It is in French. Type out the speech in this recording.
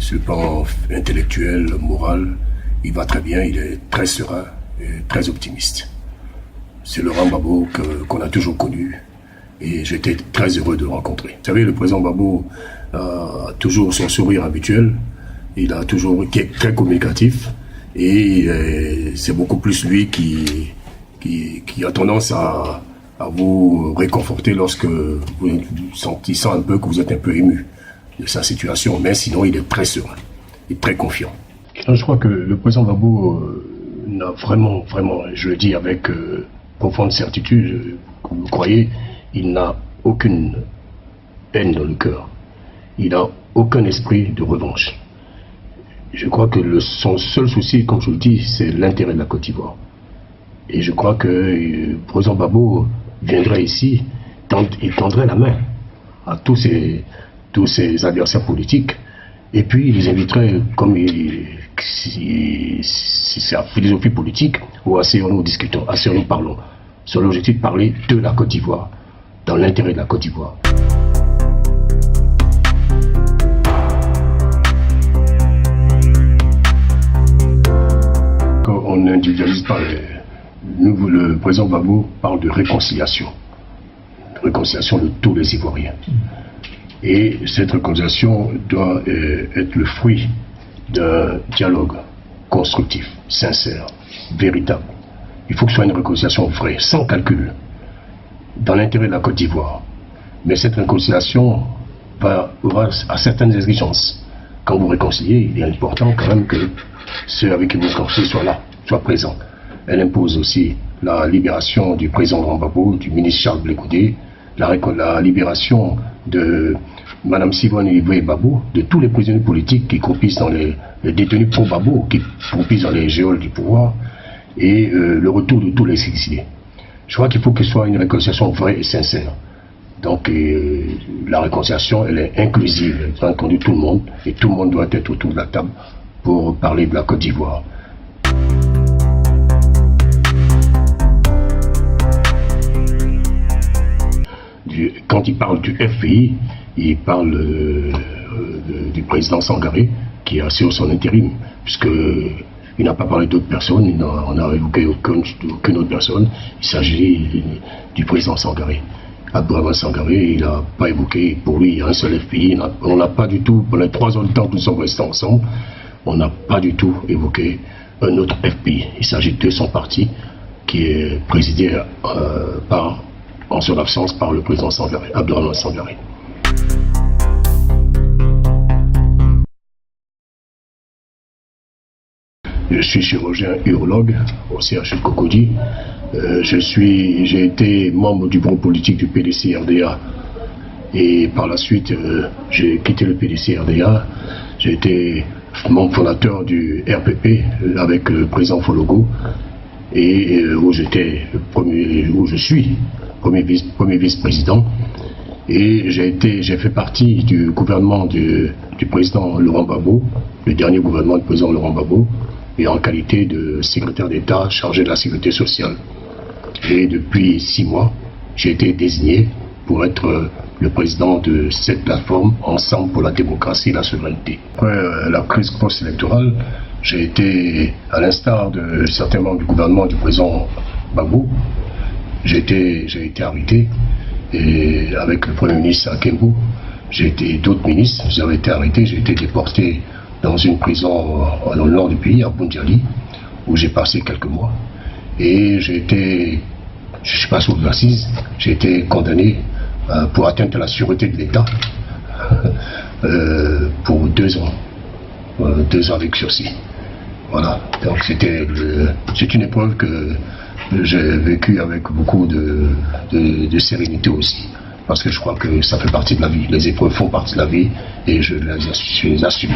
Sur le plan intellectuel, moral, il va très bien, il est très serein et très optimiste. C'est Laurent Gbagbo qu'on a toujours connu et j'étais très heureux de le rencontrer. Vous savez, le président Gbagbo a toujours son sourire habituel, il a toujours été très communicatif et c'est beaucoup plus lui qui a tendance à vous réconforter lorsque vous sentez un peu que vous êtes un peu ému de sa situation, mais sinon il est très serein et très confiant. Je crois que le président Gbagbo n'a vraiment, je le dis avec profonde certitude, comme vous croyez, il n'a aucune haine dans le cœur. Il n'a aucun esprit de revanche. Je crois que son seul souci, comme je le dis, c'est l'intérêt de la Côte d'Ivoire. Et je crois que le président Gbagbo viendrait ici, il tendrait la main à tous ses adversaires politiques, et puis il les inviterait, comme si c'est la philosophie politique, ou asseyons-nous, discutons, asseyons-nous, parlons, sur l'objectif de parler de la Côte d'Ivoire, dans l'intérêt de la Côte d'Ivoire. Quand on n'individualise pas, le président Gbagbo parle de réconciliation de tous les Ivoiriens. Et cette réconciliation doit être le fruit d'un dialogue constructif, sincère, véritable. Il faut que ce soit une réconciliation vraie, sans calcul, dans l'intérêt de la Côte d'Ivoire. Mais cette réconciliation aura certaines exigences. Quand vous réconciliez, il est important quand même que ceux avec qui vous réconciliez soient là, soient présents. Elle impose aussi la libération du président Laurent Gbagbo, du ministre Charles Blé Goudé, la libération de Mme Sylvain Gbagbo, de tous les prisonniers politiques qui croupissent dans les détenus pro-Gbagbo, qui croupissent dans les geôles du pouvoir, et le retour de tous les exilés. Je crois qu'il faut que ce soit une réconciliation vraie et sincère. Donc la réconciliation, elle est inclusive, elle doit inclure tout le monde, et tout le monde doit être autour de la table pour parler de la Côte d'Ivoire. Quand il parle du FPI, il parle du président Sangaré qui assure son intérim, puisqu'il n'a pas parlé d'autres personnes, on n'a évoqué aucune autre personne, il s'agit du président Sangaré. Abdourahmane Sangaré, il n'a pas évoqué, pour lui, il y a un seul FPI, on n'a pas du tout, pendant les 3 ans de temps que nous sommes restés ensemble, on n'a pas du tout évoqué un autre FPI. Il s'agit de son parti qui est présidé en son absence par le président Sangaré, Abdourahmane Sangaré. Je suis chirurgien urologue au CHU de Cocody. J'ai été membre du bureau politique du PDC-RDA et par la suite j'ai quitté le PDC-RDA. J'ai été membre fondateur du RPP avec le président Fologo et où je suis premier vice-président, et j'ai fait partie du gouvernement du président Laurent Gbagbo, le dernier gouvernement du président Laurent Gbagbo, et en qualité de secrétaire d'État chargé de la sécurité sociale. Et depuis 6 mois, j'ai été désigné pour être le président de cette plateforme Ensemble pour la démocratie et la souveraineté. Après la crise post-électorale, j'ai été, à l'instar de certains membres du gouvernement du président Gbagbo, j'ai été arrêté, et avec le Premier ministre Akembo, d'autres ministres, j'avais été arrêté, j'ai été déporté dans une prison dans le nord du pays, à Boundiali, où j'ai passé quelques mois. Et je suis passé aux assises, j'ai été condamné pour atteinte à la sûreté de l'État pour 2 ans. 2 ans avec sursis. Voilà, donc c'est une épreuve que j'ai vécue avec beaucoup de sérénité aussi, parce que je crois que ça fait partie de la vie. Les épreuves font partie de la vie et je les assume.